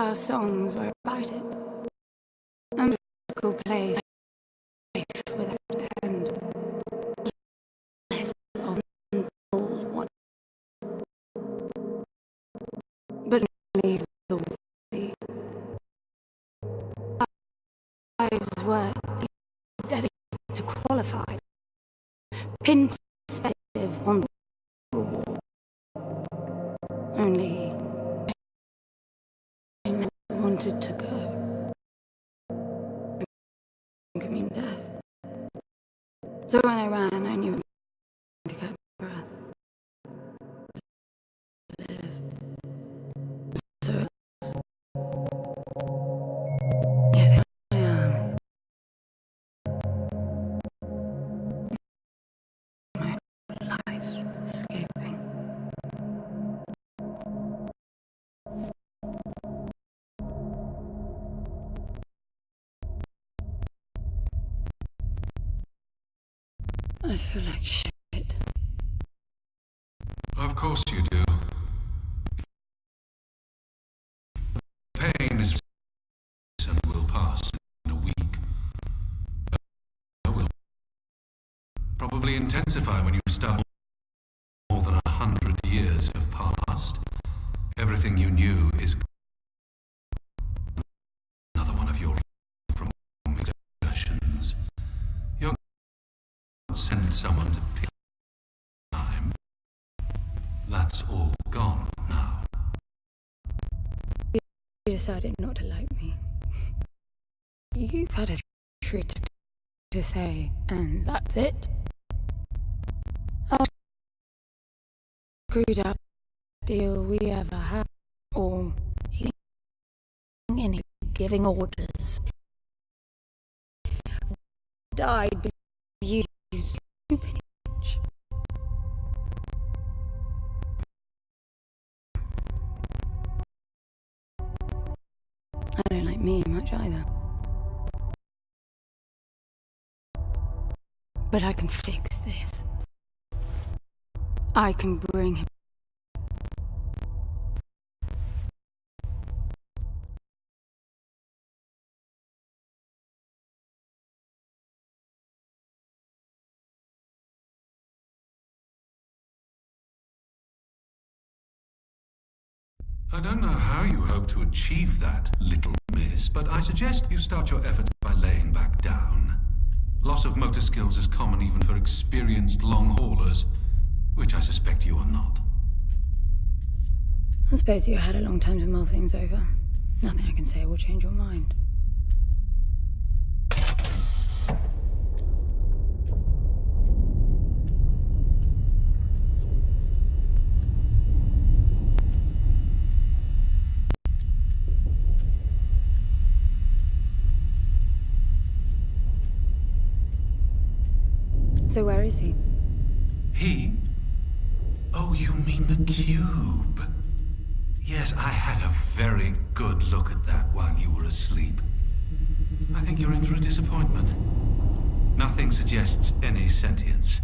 our songs were about it. A magical place, life without end. Less untold what, but only the worthy. Lives were dedicated to qualified, pinned perspective on the reward. Only I never wanted to go. It could mean death. So when I ran, I knew to catch my breath. Live. So yet I am. My life's escaping. I feel like shit. Of course you do. Pain is and will pass in a week. It will probably intensify when you start. More than 100 years have passed. Everything you knew is another one of your from exertions. You're not send someone to pick time. That's all gone now. You decided not to like me. You've had a truth to say, and that's it. I'll screwed up deal we ever had, or any giving orders. Died because you stupid. I don't like me much either. But I can fix this. I can bring him. I don't know how you hope to achieve that, little miss, but I suggest you start your efforts by laying back down. Loss of motor skills is common even for experienced long haulers, which I suspect you are not. I suppose you had a long time to mull things over. Nothing I can say will change your mind. So where is he? He? Oh, you mean the cube. Yes, I had a very good look at that while you were asleep. I think you're in for a disappointment. Nothing suggests any sentience.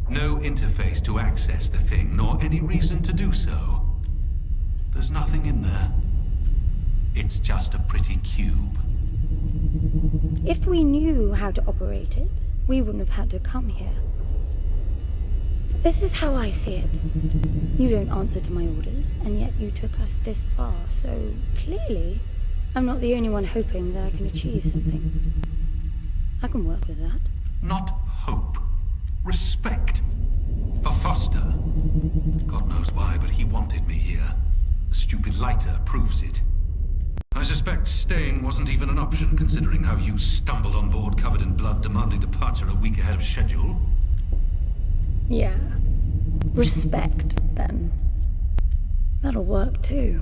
No interface to access the thing, nor any reason to do so. There's nothing in there. It's just a pretty cube. If we knew how to operate it, we wouldn't have had to come here. This is how I see it. You don't answer to my orders, and yet you took us this far, so clearly I'm not the only one hoping that I can achieve something. I can work with that. Not hope. Respect. For Foster. God knows why, but he wanted me here. The stupid lighter proves it. I suspect staying wasn't even an option, considering how you stumbled on board covered in blood, demanding departure a week ahead of schedule. Yeah. Respect, then. That'll work, too.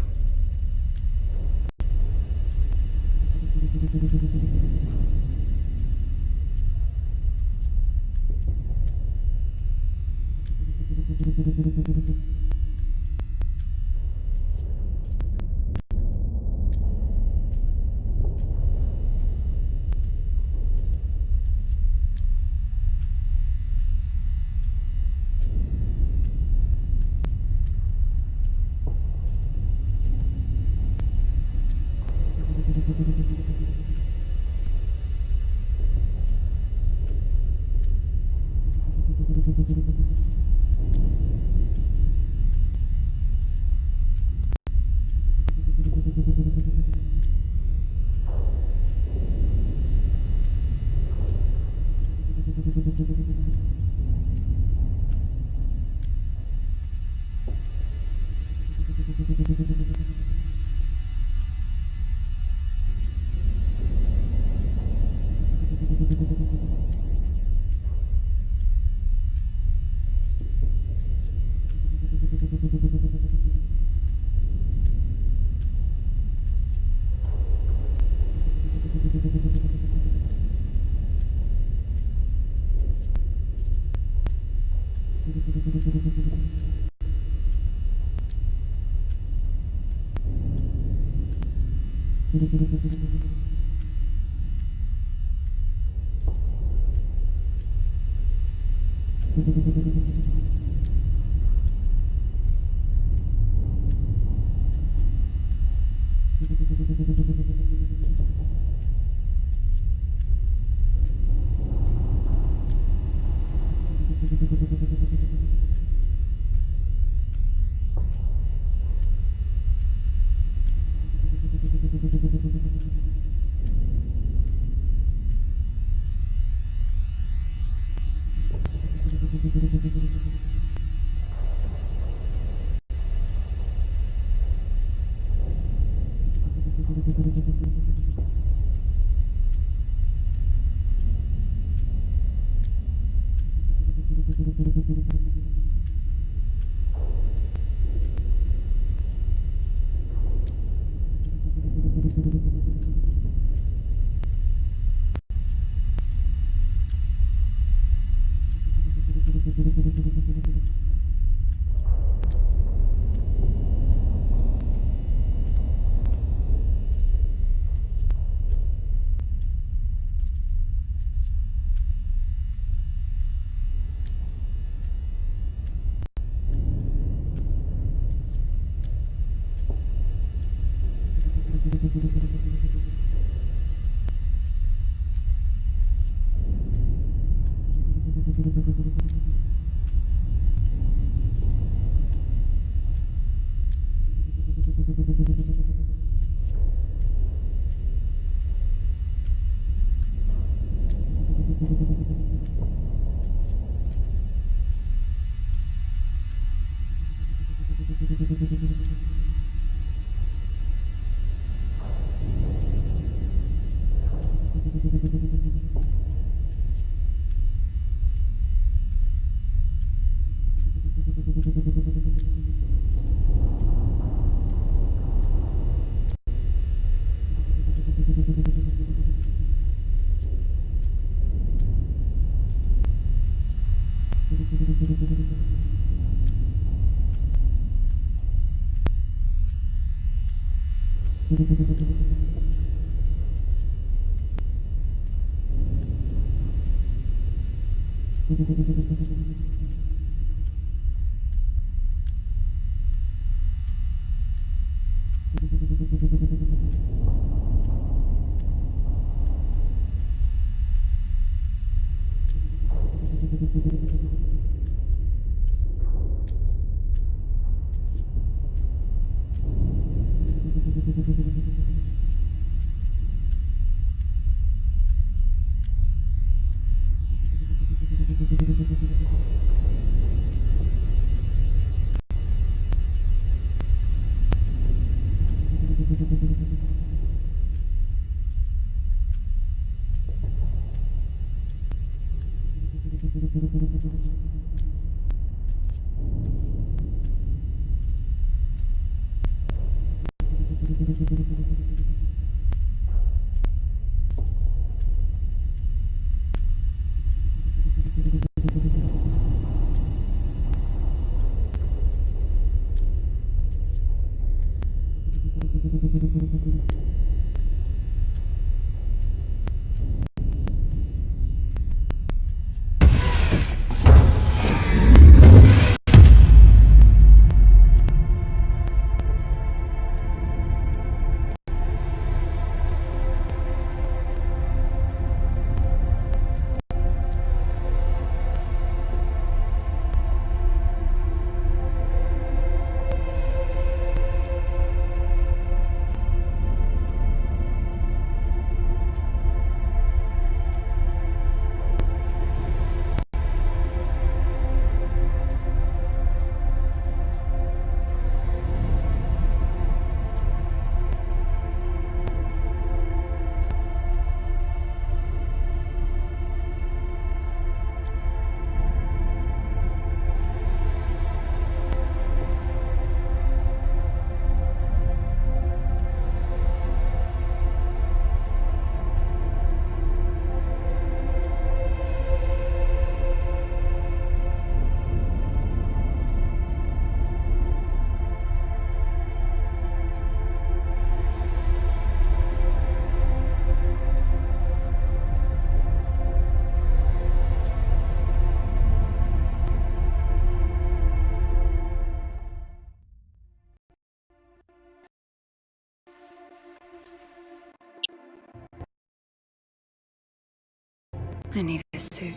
I need a suit.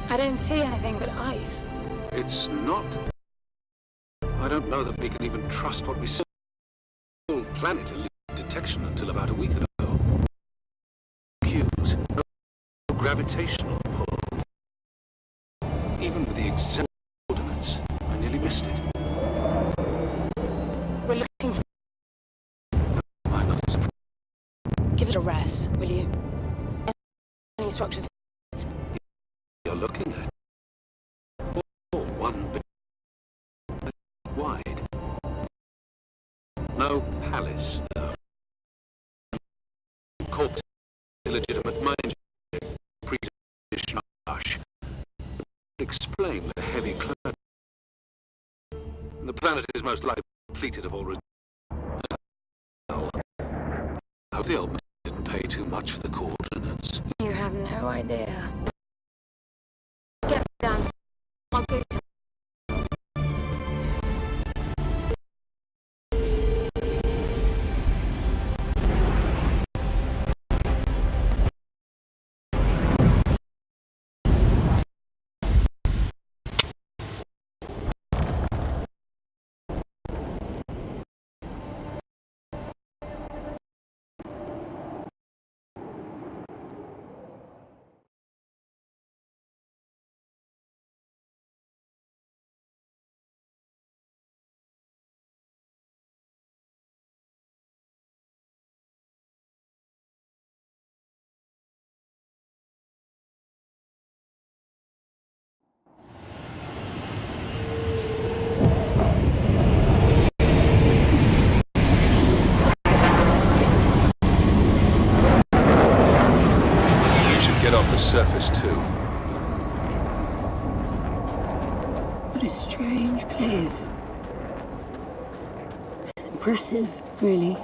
I don't see anything but ice. It's not. I don't know that we can even trust what we see. The whole planet eluded detection until about a week ago. Cues, no gravitational pull. Even with the exact coordinates, I nearly missed it. We're looking for... Might not surprise. Give it a rest, will you? Any structures? You're looking at all 1 bit wide. No palace, though. Corpse, illegitimate mind, pre-British rush. Explain the heavy cloud. The planet is most likely depleted of all I hope the old man didn't pay too much for the coordinates. You have no idea. Get down. I'll go. Off the surface too. What a strange place. It's impressive, really.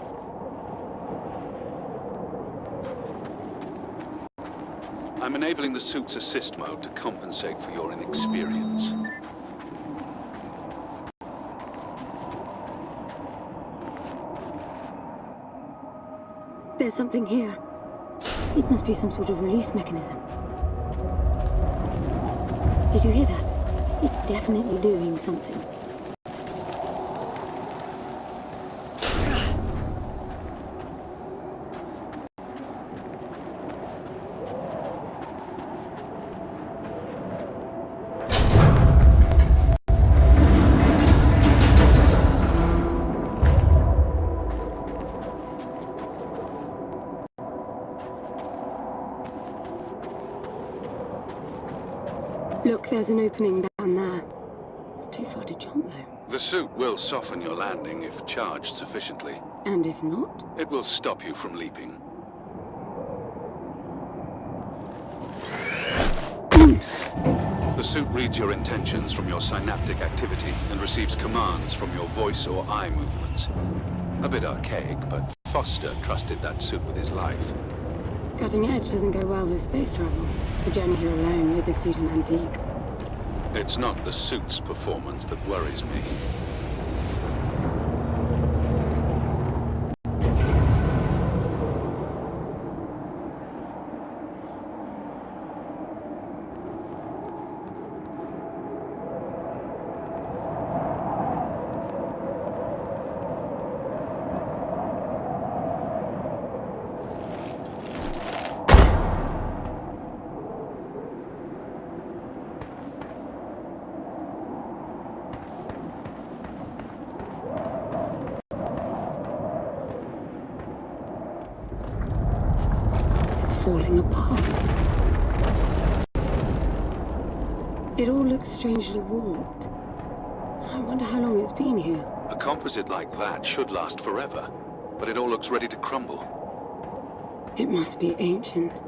I'm enabling the suit's assist mode to compensate for your inexperience. There's something here. It must be some sort of release mechanism. Did you hear that? It's definitely doing something. Look, there's an opening down there. It's too far to jump, though. The suit will soften your landing if charged sufficiently. And if not? It will stop you from leaping. The suit reads your intentions from your synaptic activity and receives commands from your voice or eye movements. A bit archaic, but Foster trusted that suit with his life. Cutting edge doesn't go well with space travel. The journey here alone made the suit an antique. It's not the suit's performance that worries me. Falling apart. It all looks strangely warped. I wonder how long it's been here. A composite like that should last forever, but it all looks ready to crumble. It must be ancient.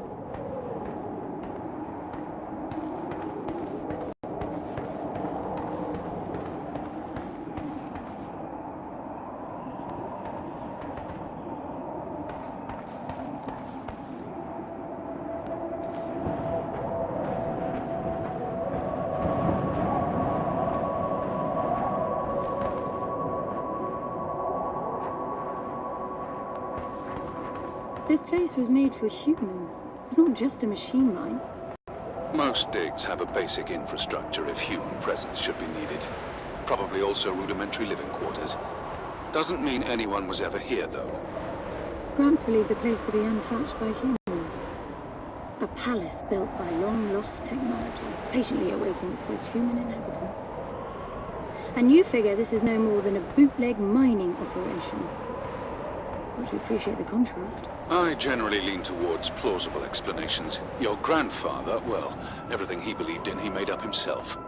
This place was made for humans. It's not just a machine mine. Most digs have a basic infrastructure if human presence should be needed. Probably also rudimentary living quarters. Doesn't mean anyone was ever here, though. Gramps believed the place to be untouched by humans. A palace built by long-lost technology, patiently awaiting its first human inhabitants. And you figure this is no more than a bootleg mining operation. Got to appreciate the contrast. I generally lean towards plausible explanations. Your grandfather, well, everything he believed in, he made up himself.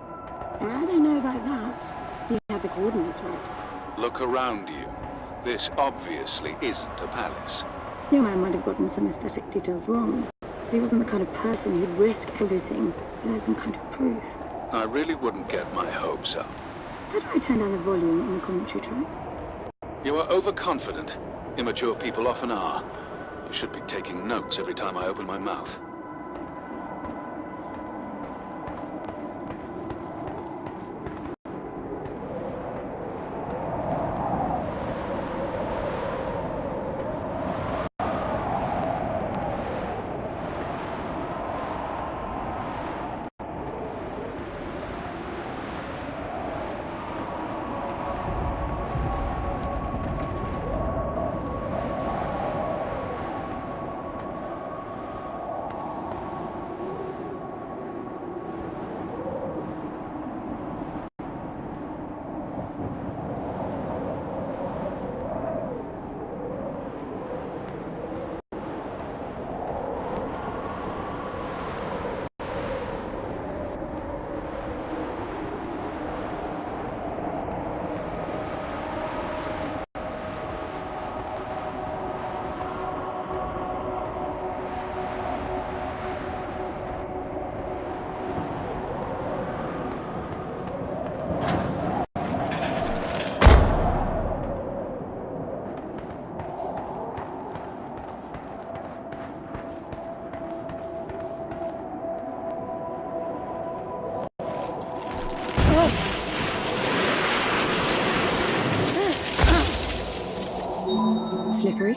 I don't know about that. He had the coordinates right. Look around you. This obviously isn't a palace. Your man might have gotten some aesthetic details wrong. He wasn't the kind of person who'd risk everything without some kind of proof. I really wouldn't get my hopes up. How do I turn down the volume on the commentary track? You are overconfident. Immature people often are. You should be taking notes every time I open my mouth. Slippery.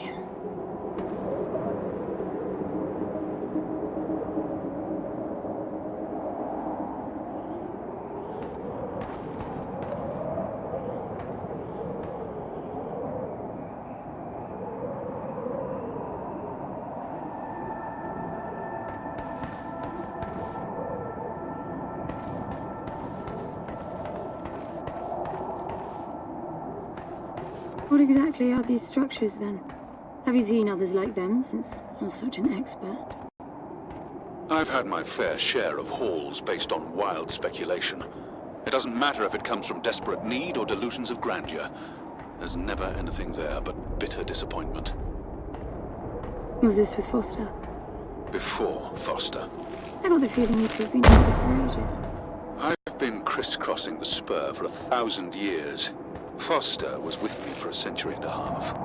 What exactly are these structures, then? Have you seen others like them, since you're such an expert? I've had my fair share of hauls based on wild speculation. It doesn't matter if it comes from desperate need or delusions of grandeur. There's never anything there but bitter disappointment. Was this with Foster? Before Foster. I got the feeling you two have been together for ages. I've been crisscrossing the spur for 1,000 years. Foster was with me for a century and a half.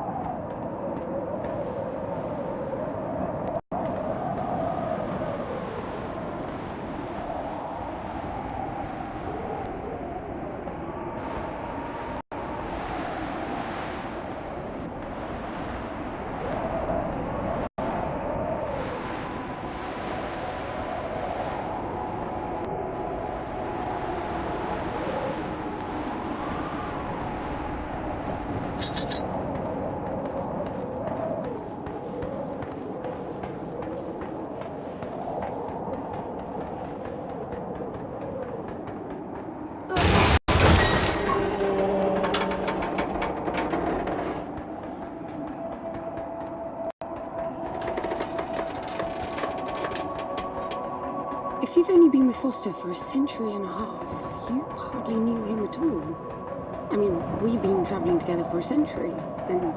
If you've only been with Foster for a century and a half, you hardly knew him at all. I mean, we've been traveling together for a century, and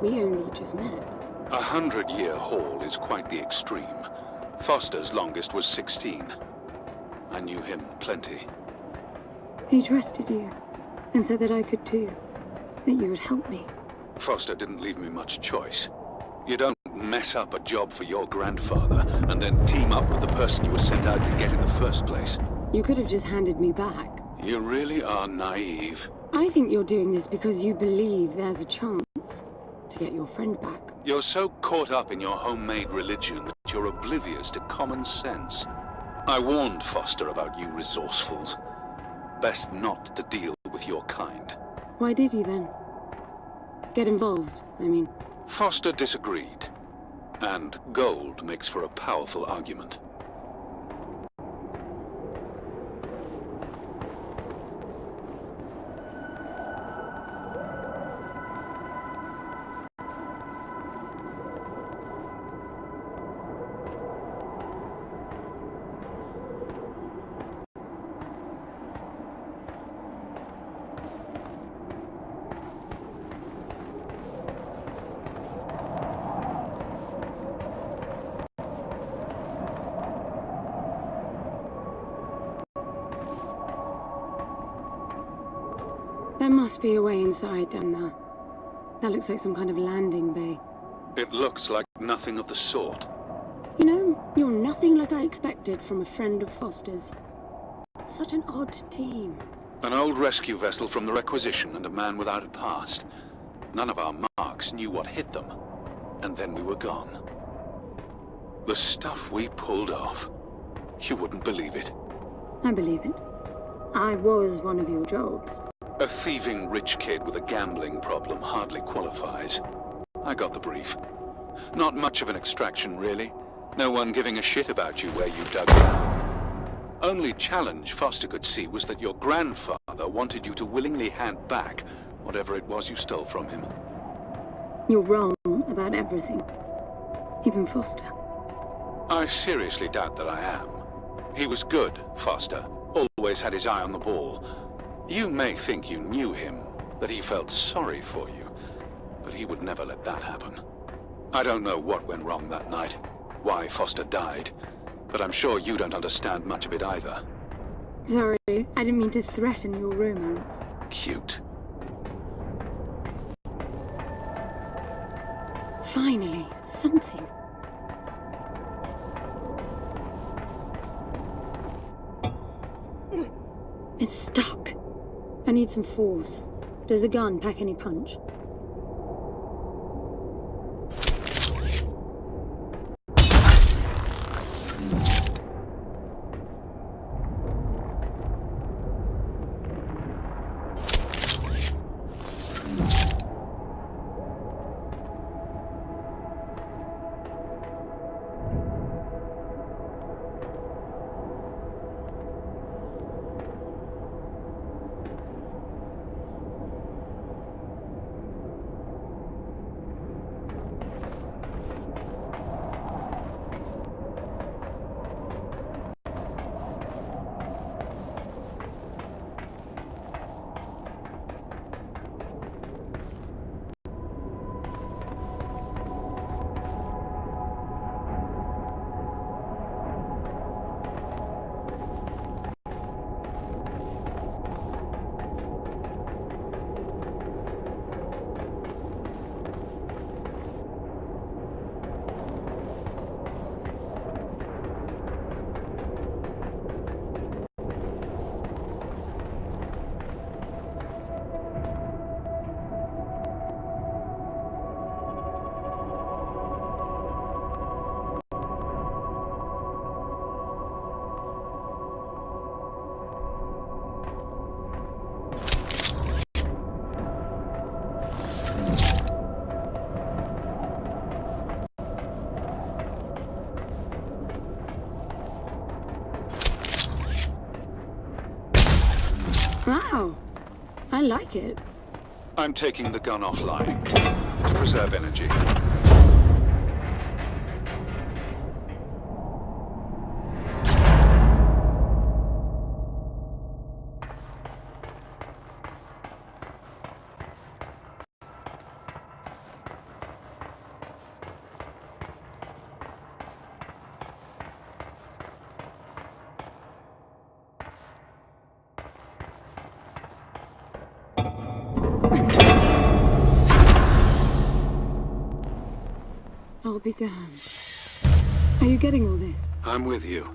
we only just met. 100-year haul is quite the extreme. Foster's longest was 16. I knew him plenty. He trusted you, and said that I could too, that you would help me. Foster didn't leave me much choice. You don't mess up a job for your grandfather and then team up with the person you were sent out to get in the first place. You could have just handed me back. You really are naive. I think you're doing this because you believe there's a chance. to get your friend back. You're so caught up in your homemade religion that you're oblivious to common sense. I warned Foster about you resourcefuls. Best not to deal with your kind. Why did you then? Get involved, I mean. Foster disagreed. And gold makes for a powerful argument. There must be a way inside down there. That looks like some kind of landing bay. It looks like nothing of the sort. You know, you're nothing like I expected from a friend of Foster's. Such an odd team. An old rescue vessel from the Requisition and a man without a past. None of our marks knew what hit them. And then we were gone. The stuff we pulled off. You wouldn't believe it. I believe it. I was one of your jobs. A thieving rich kid with a gambling problem hardly qualifies. I got the brief. Not much of an extraction, really. No one giving a shit about you where you dug down. Only challenge Foster could see was that your grandfather wanted you to willingly hand back whatever it was you stole from him. You're wrong about everything. Even Foster. I seriously doubt that I am. He was good, Foster. Always had his eye on the ball. You may think you knew him, that he felt sorry for you, but he would never let that happen. I don't know what went wrong that night, why Foster died, but I'm sure you don't understand much of it either. Sorry, I didn't mean to threaten your romance. Cute. Finally, something. It's stuck. I need some force. Does the gun pack any punch? Wow, I like it. I'm taking the gun offline to preserve energy. I'll be damned. Are you getting all this? I'm with you.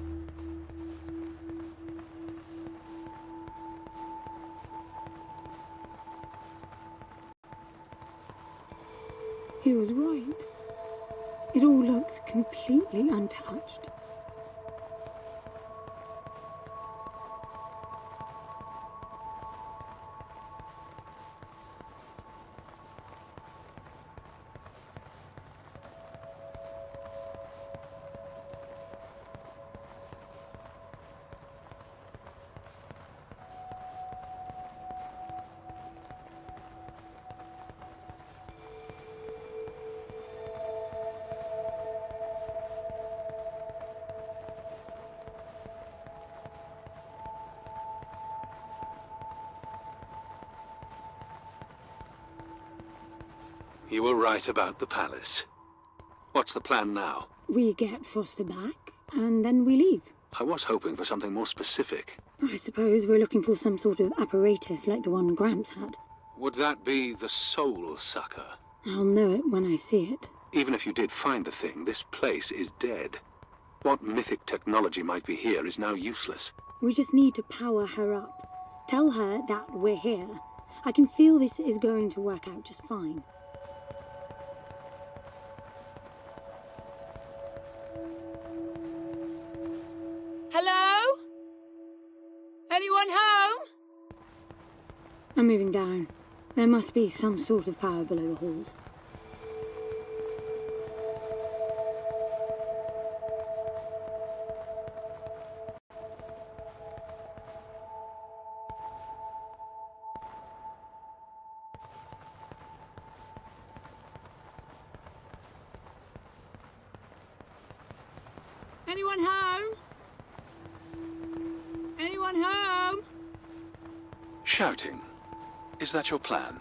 He was right. It all looks completely untouched. You were right about the palace. What's the plan now? We get Foster back, and then we leave. I was hoping for something more specific. I suppose we're looking for some sort of apparatus like the one Gramps had. Would that be the Soul Sucker? I'll know it when I see it. Even if you did find the thing, this place is dead. What mythic technology might be here is now useless. We just need to power her up. Tell her that we're here. I can feel this is going to work out just fine. Hello? Anyone home? I'm moving down. There must be some sort of power below the halls. Anyone home? Anyone home? Shouting. Is that your plan?